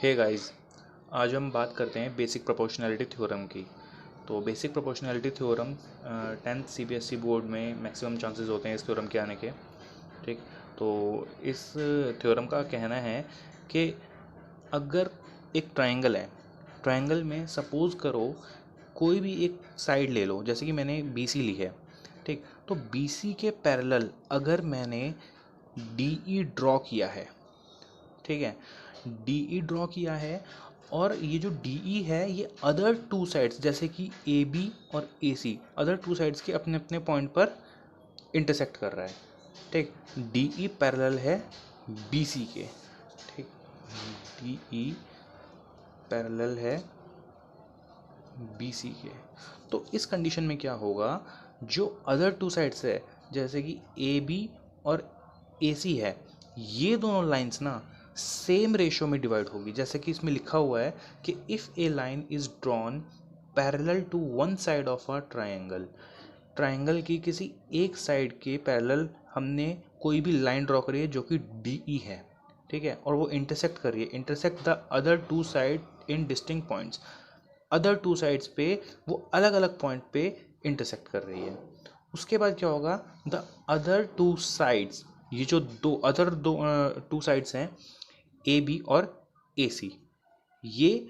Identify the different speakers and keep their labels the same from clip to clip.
Speaker 1: Hey guys, आज हम बात करते हैं बेसिक प्रोपोर्शनैलिटी थ्योरम की। तो basic proportionality theorem 10th CBSE board में मैक्सिमम चांसेस होते हैं इस थ्योरम के आने के। ठीक, तो इस थ्योरम का कहना है कि अगर एक ट्रायंगल है, ट्रायंगल में सपोज़ करो कोई भी एक साइड ले लो, जैसे कि मैंने बीसी ली है। ठीक, तो बीसी के पैरेलल अगर मैंने डीई ड्रॉ किया है, ठीक है, डीई ड्रॉ किया है और ये जो डीई है ये अदर टू साइड्स जैसे कि ए बी और ए सी अदर टू साइड्स के अपने अपने पॉइंट पर इंटरसेक्ट कर रहा है। ठीक, डीई पैरेलल है बी सी के। ठीक, डीई पैरेलल है बी सी के। तो इस कंडीशन में क्या होगा, जो अदर टू साइड्स है जैसे कि ए बी और ए सी है, ये दोनों लाइंस ना सेम रेशियो में डिवाइड होगी। जैसे कि इसमें लिखा हुआ है कि if a line is drawn parallel to one side of a triangle, triangle की किसी एक साइड के पैरेलल हमने कोई भी लाइन ड्रॉ करी है जो कि डी है, ठीक है, और वो इंटरसेक्ट कर रही है, intersect the other two side in distinct points, other two sides पे वो अलग अलग पॉइंट पे इंटरसेक्ट कर रही है। उसके बाद क्या होगा, द अदर टू साइड्स, ये जो दो टू साइड्स हैं ए बी और ए सी, ये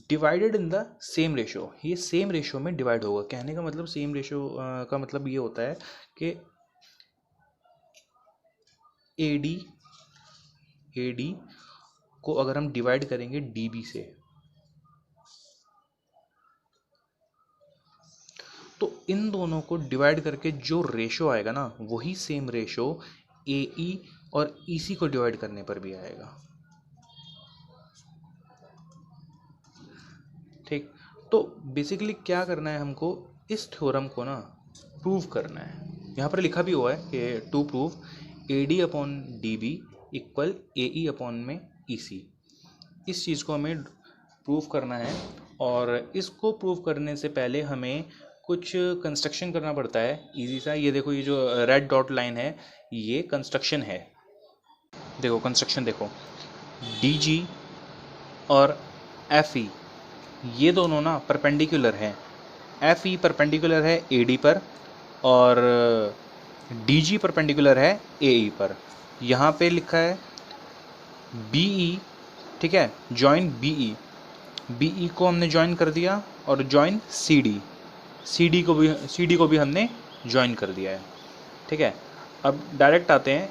Speaker 1: divided in the same ratio, ये सेम रेशियो में डिवाइड होगा। कहने का मतलब सेम रेशियो का मतलब ये होता है कि ए डी को अगर हम डिवाइड करेंगे डी बी से, तो इन दोनों को डिवाइड करके जो रेशो आएगा ना, वही सेम रेशो ए ई और ई सी को डिवाइड करने पर भी आएगा। ठीक, तो बेसिकली क्या करना है हमको, इस थ्योरम को ना प्रूव करना है। यहाँ पर लिखा भी हुआ है कि to prove A D upon D B equal A E upon में ई सी। इस चीज़ को हमें प्रूव करना है, और इसको प्रूव करने से पहले हमें कुछ कंस्ट्रक्शन करना पड़ता है इजी सा। ये देखो, ये जो रेड डॉट लाइन है ये कंस्ट्रक्शन है। देखो कंस्ट्रक्शन देखो, डी जी और एफ ई ये दोनों ना परपेंडिकुलर हैं। एफ ई परपेंडिकुलर है ए डी पर और डी जी परपेंडिकुलर है ए ई पर। यहाँ पे लिखा है बी ई, ठीक है, join B E, B E को हमने ज्वाइन कर दिया और ज्वाइन सी डी को भी हमने ज्वाइन कर दिया है। ठीक है, अब डायरेक्ट आते हैं,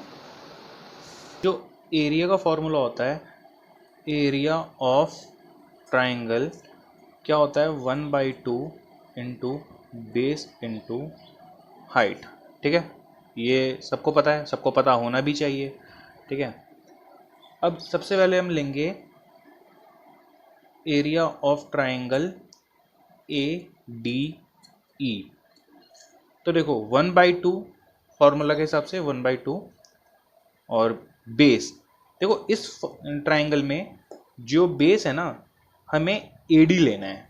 Speaker 1: जो एरिया का फॉर्मूला होता है, एरिया ऑफ ट्राइंगल क्या होता है, 1/2 इंटू बेस इंटू हाइट। ठीक है, ये सबको पता है, सबको पता होना भी चाहिए। ठीक है, अब सबसे पहले हम लेंगे area of triangle A D E. तो देखो 1/2 फॉर्मूला के हिसाब से 1/2, और बेस, देखो इस ट्राइंगल में जो बेस है ना, हमें ए डी लेना है,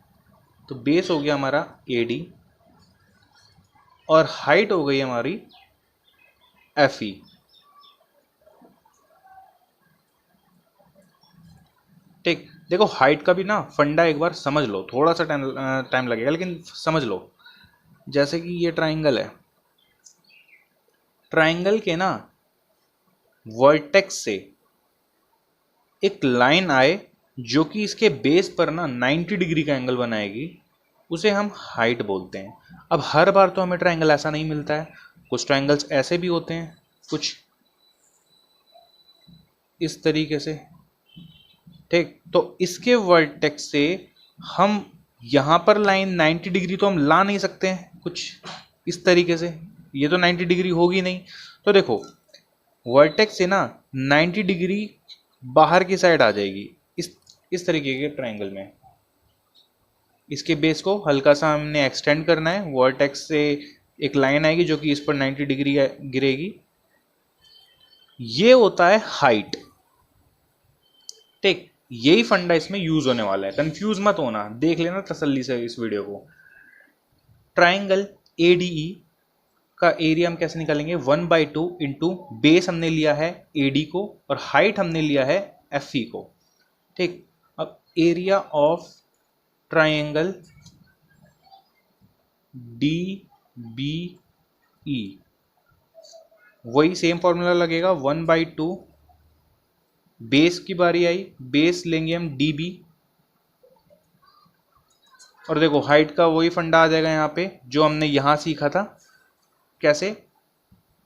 Speaker 1: तो बेस हो गया हमारा ए डी और हाइट हो गई हमारी एफ ई। ठीक, देखो हाइट का भी ना फंडा एक बार समझ लो, थोड़ा सा टाइम लगेगा लेकिन समझ लो। जैसे कि ये ट्राइंगल है, ट्राइंगल के ना वर्टेक्स से एक लाइन आए जो कि इसके बेस पर ना 90 डिग्री का एंगल बनाएगी, उसे हम हाइट बोलते हैं। अब हर बार तो हमें ट्राइंगल ऐसा नहीं मिलता है, कुछ ट्राइंगल्स ऐसे भी होते हैं, कुछ इस तरीके से। ठीक, तो इसके वर्टेक्स से हम यहाँ पर लाइन 90 डिग्री तो हम ला नहीं सकते हैं, कुछ इस तरीके से, ये तो 90 डिग्री होगी नहीं। तो देखो वर्टेक्स से ना 90 डिग्री बाहर की साइड आ जाएगी, इस तरीके के ट्रायंगल में। इसके बेस को हल्का सा हमने एक्सटेंड करना है, वर्टेक्स से एक लाइन आएगी जो कि इस पर 90 डिग्री गिरेगी, ये होता है हाइट। ठीक, यही फंडा इसमें यूज होने वाला है, कंफ्यूज मत होना, देख लेना तसल्ली से इस वीडियो को। ट्राइंगल एडीई का एरिया हम कैसे निकालेंगे, 1/2 इंटू बेस हमने लिया है एडी को और हाइट हमने लिया है एफ ई को। ठीक, area of triangle D B E, वही सेम फॉर्मूला लगेगा 1/2, बेस की बारी आई, बेस लेंगे हम डी बी, और देखो हाइट का वही फंडा आ जाएगा यहाँ पे जो हमने यहाँ सीखा था। कैसे?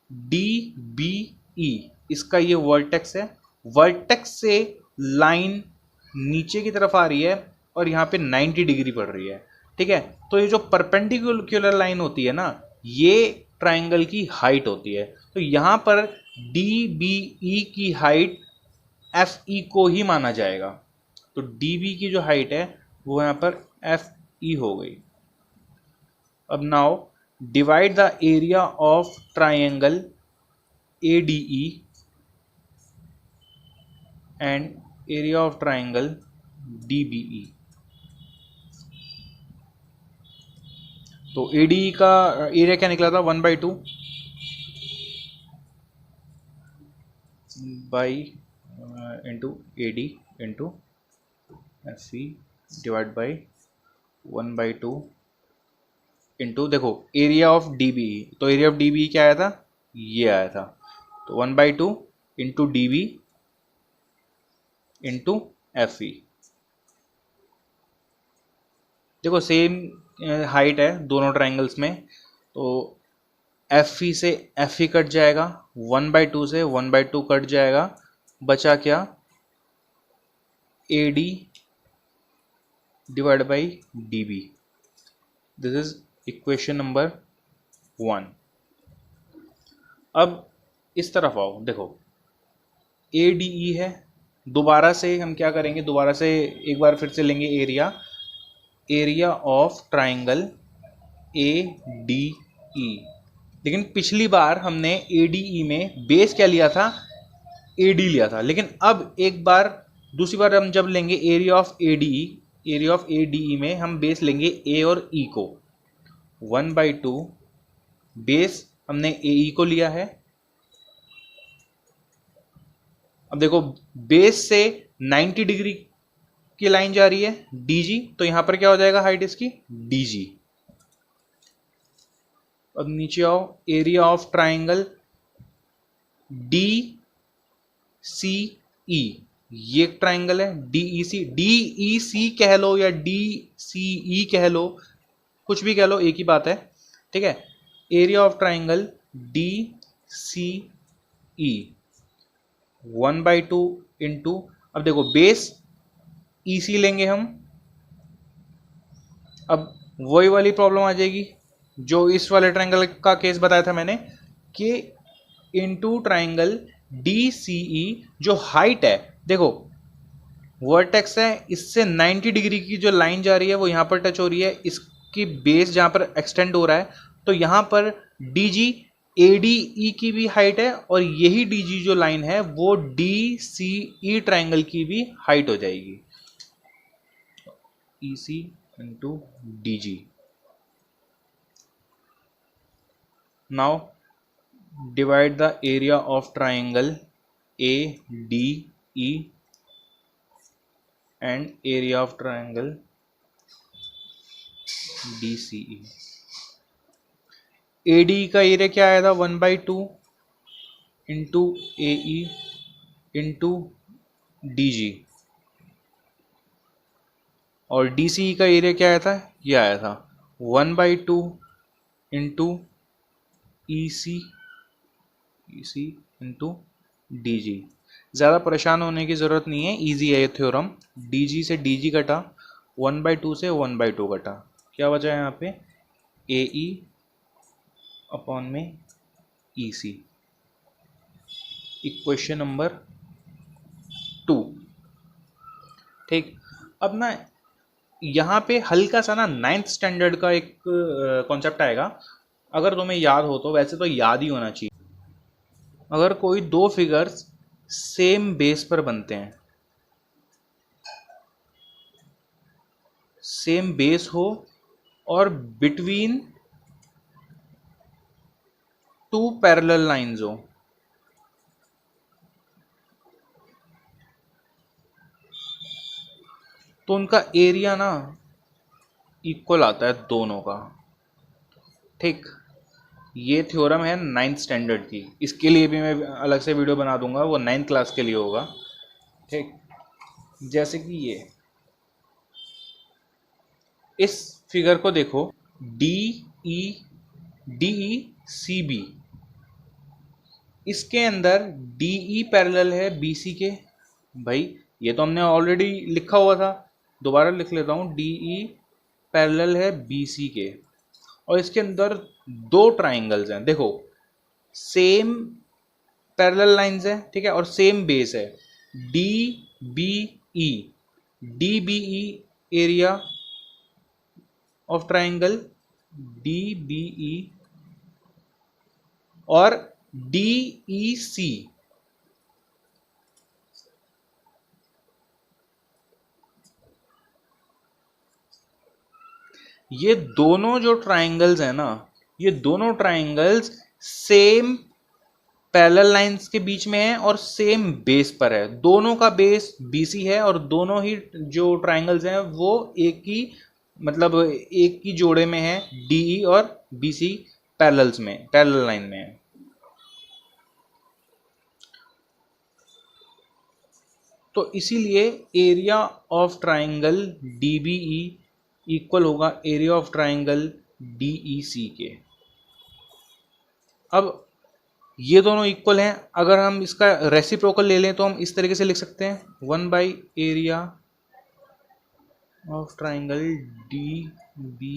Speaker 1: डी बी ई, इसका ये वर्टेक्स है, वर्टेक्स से लाइन नीचे की तरफ आ रही है और यहाँ पे 90 डिग्री पड़ रही है। ठीक है, तो ये जो परपेंडिकुलर लाइन होती है ना, ये ट्राइंगल की हाइट होती है। तो यहाँ पर डी बी ई की हाइट एफ ई को ही माना जाएगा। तो डी बी की जो हाइट है वो यहाँ पर एफ ई हो गई। अब now divide the area of triangle ADE and area of triangle DBE। तो ADE का एरिया क्या निकला था? 1/2 by into AD into FE divide by 1/2 into, देखो एरिया ऑफ DBE, तो एरिया ऑफ DBE क्या आया था? ये आया था। तो 1/2 इंटू DB इंटू FE। देखो सेम हाइट है दोनों ट्राइंगल्स में, तो FE से FE कट जाएगा, 1/2 से 1/2 कट जाएगा, बचा क्या? AD divide by DB। This is equation number 1। अब इस तरफ आओ, देखो ADE है, दोबारा से हम क्या करेंगे, दोबारा से एक बार फिर से लेंगे एरिया ऑफ ट्राइंगल ADE। लेकिन पिछली बार हमने ADE में बेस क्या लिया था? AD लिया था। लेकिन अब एक बार दूसरी बार हम जब लेंगे एरिया ऑफ ADE में हम बेस लेंगे A और E को। 1/2 बेस हमने AE को लिया है। अब देखो बेस से 90 डिग्री की लाइन जा रही है DG, तो यहां पर क्या हो जाएगा हाइट इसकी? DG। अब नीचे आओ, एरिया ऑफ ट्राइंगल DCE, ये एक ट्राइंगल है DEC कह लो या DCE कह लो, कुछ भी कह लो, एक ही बात है। ठीक है, area of triangle DCE 1/2 into, अब देखो बेस EC लेंगे हम। अब वही वाली प्रॉब्लम आ जाएगी जो इस वाले ट्राइंगल का केस बताया था मैंने, कि इनटू ट्राइंगल DCE जो हाइट है, देखो वर्टेक्स है, इससे 90 डिग्री की जो लाइन जा रही है वो यहां पर टच हो रही है, इसकी बेस जहां पर एक्सटेंड हो रहा है, तो यहां पर DG ADE की भी हाइट है और यही DG जो लाइन है वो DCE ट्राइंगल की भी हाइट हो जाएगी। EC into DG। Now divide the area of triangle ADE and area of triangle DCE। ADE का एरिया क्या आया था? 1/2 इंटू AE इंटू DG, और DCE का एरिया क्या आया था? ये आया था 1/2 इंटू EC इंटू DG। ज़्यादा परेशान होने की ज़रूरत नहीं है, इजी है ये थ्योरम। DG से DG कटा, 1/2 से 1/2 कटा, क्या बचा है यहाँ पे? AE अपॉन में EC। Equation number 2। ठीक, अब ना यहाँ पे हल्का सा ना 9th स्टैंडर्ड का एक कॉन्सेप्ट आएगा, अगर तुम्हें याद हो तो, वैसे तो याद ही होना चाहिए। अगर कोई दो फिगर्स सेम बेस पर बनते हैं, सेम बेस हो और बिटवीन टू पैरेलल लाइंस हो, तो उनका एरिया ना इक्वल आता है दोनों का। ठीक, ये थ्योरम है 9th स्टैंडर्ड की, इसके लिए भी मैं अलग से वीडियो बना दूंगा, वो 9th क्लास के लिए होगा। ठीक, जैसे कि ये इस फिगर को देखो, डी ई सी बी, इसके अंदर डी ई पैरेलल है बी सी के। भाई ये तो हमने ऑलरेडी लिखा हुआ था, दोबारा लिख लेता हूँ, डी ई पैरेलल है बी सी के, और इसके अंदर दो ट्राइंगल्स हैं, देखो सेम पैरेलल लाइंस है, ठीक है, और सेम बेस है, D B E, D B E area of triangle D B E, और डी ई सी, ये दोनों जो ट्राइंगल्स हैं ना, ये दोनों ट्राइंगल्स सेम पैरेलल लाइंस के बीच में है और सेम बेस पर है, दोनों का बेस BC है, और दोनों ही जो ट्राइंगल्स हैं वो एक ही, मतलब एक ही जोड़े में है, DE और BC पैरेलल्स में, पैरेलल लाइन में है। तो इसीलिए area of triangle DBE equal होगा एरिया ऑफ ट्राइंगल DEC के। अब ये दोनों इक्वल हैं, अगर हम इसका रेसिप्रोकल ले लें तो हम इस तरीके से लिख सकते हैं, 1/एरिया ऑफ ट्राइंगल DBE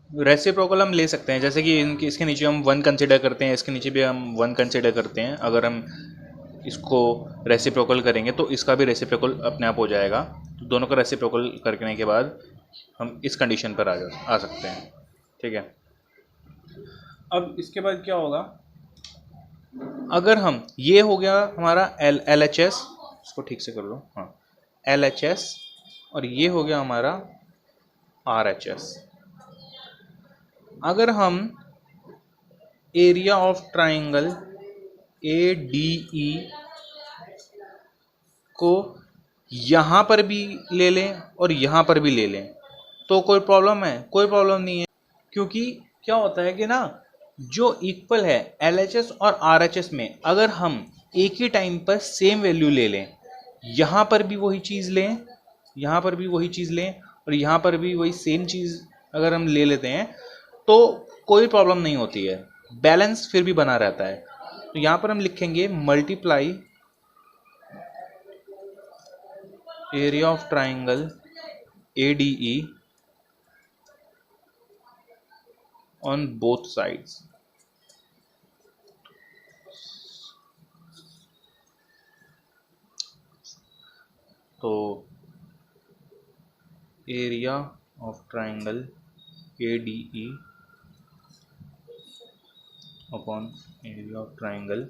Speaker 1: रेसिप्रोकल हम ले सकते हैं, जैसे कि इसके नीचे हम 1 कंसिडर करते हैं, इसके नीचे भी हम 1 कंसिडर करते हैं। अगर हम इसको रेसिप्रोकल करेंगे तो इसका भी रेसिप्रोकल अपने आप हो जाएगा। तो दोनों का रेसिप्रोकल करने के बाद हम इस कंडीशन पर आ सकते हैं। ठीक है, अब इसके बाद क्या होगा, अगर हम, ये हो गया हमारा LHS, इसको ठीक से कर लो, हाँ, LHS, और ये हो गया हमारा RHS। अगर हम एरिया ऑफ ट्राइंगल ADE को यहाँ पर भी ले लें और यहाँ पर भी ले लें तो कोई प्रॉब्लम है? कोई प्रॉब्लम नहीं है, क्योंकि क्या होता है कि ना, जो इक्वल है LHS और RHS में, अगर हम एक ही टाइम पर सेम वैल्यू ले लें, यहाँ पर भी वही चीज़ लें, यहाँ पर भी वही चीज़ लें, और यहाँ पर भी वही सेम चीज़ अगर हम ले लेते हैं तो कोई प्रॉब्लम नहीं होती है, बैलेंस फिर भी बना रहता है। तो यहाँ पर हम लिखेंगे multiply area of triangle ADE on both sides. तो area of triangle ADE upon area of triangle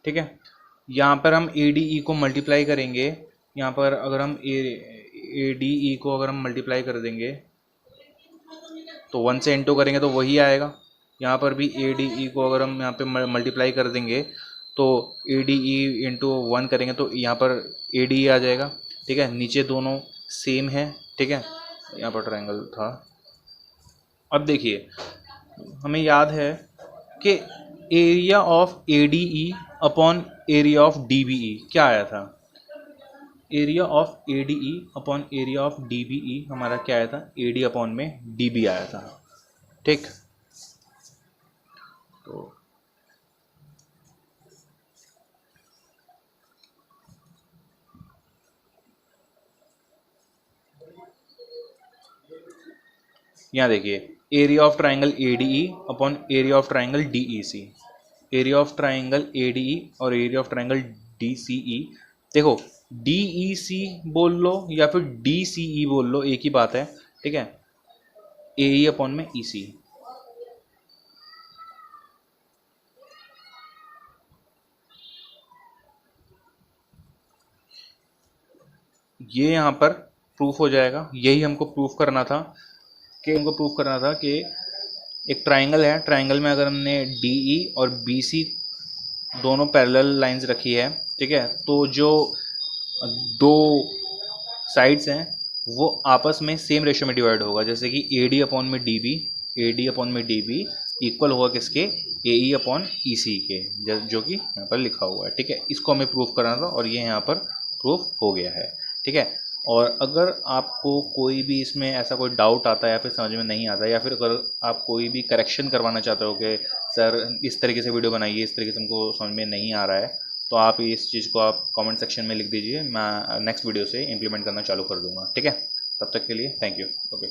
Speaker 1: ठीक है, यहाँ पर हम ADE को मल्टीप्लाई करेंगे, यहाँ पर अगर हम ADE को अगर हम मल्टीप्लाई कर देंगे तो 1 से इंटू करेंगे तो वही आएगा। यहाँ पर भी ADE को अगर हम यहाँ पे मल्टीप्लाई कर देंगे तो ADE इंटू 1 करेंगे तो यहाँ पर ADE आ जाएगा। ठीक है, नीचे दोनों सेम है। ठीक है, यहाँ पर ट्रायंगल था। अब देखिए, हमें याद है कि area of ADE upon area of DBE क्या आया था? Area of ADE upon area of DBE हमारा क्या आया था? AD अपॉन में DB आया था। ठीक, तो यहाँ देखिए, area of triangle ADE upon area of triangle DEC, area of triangle ADE और area of triangle D C E, देखो डी ई सी बोल लो या फिर डी सी ई बोल लो, एक ही बात है, ठीक है। ए ई अपॉन में ई सी, ये यहाँ पर प्रूफ हो जाएगा। यही हमको प्रूफ करना था कि एक ट्राइंगल है, ट्राइंगल में अगर हमने डी ई और बी सी दोनों पैरेलल लाइंस रखी है, ठीक है, तो जो दो साइड्स हैं वो आपस में सेम रेशियो में डिवाइड होगा। जैसे कि ए डी अपॉन में D B, A D upon में डी बी इक्वल होगा किसके, ए ई अपॉन ई सी के, जो कि यहाँ पर लिखा हुआ है, ठीक है। इसको हमें प्रूफ करना था और ये यहाँ पर प्रूफ हो गया है, ठीक है। और अगर आपको कोई भी इसमें ऐसा कोई डाउट आता है या फिर समझ में नहीं आता, या फिर अगर आप कोई भी करेक्शन करवाना चाहते हो कि सर इस तरीके से वीडियो बनाइए, इस तरीके से हमको समझ में नहीं आ रहा है, तो आप इस चीज़ को आप कमेंट सेक्शन में लिख दीजिए, मैं नेक्स्ट वीडियो से इम्प्लीमेंट करना चालू कर दूंगा, ठीक है। तब तक के लिए थैंक यू, ओके।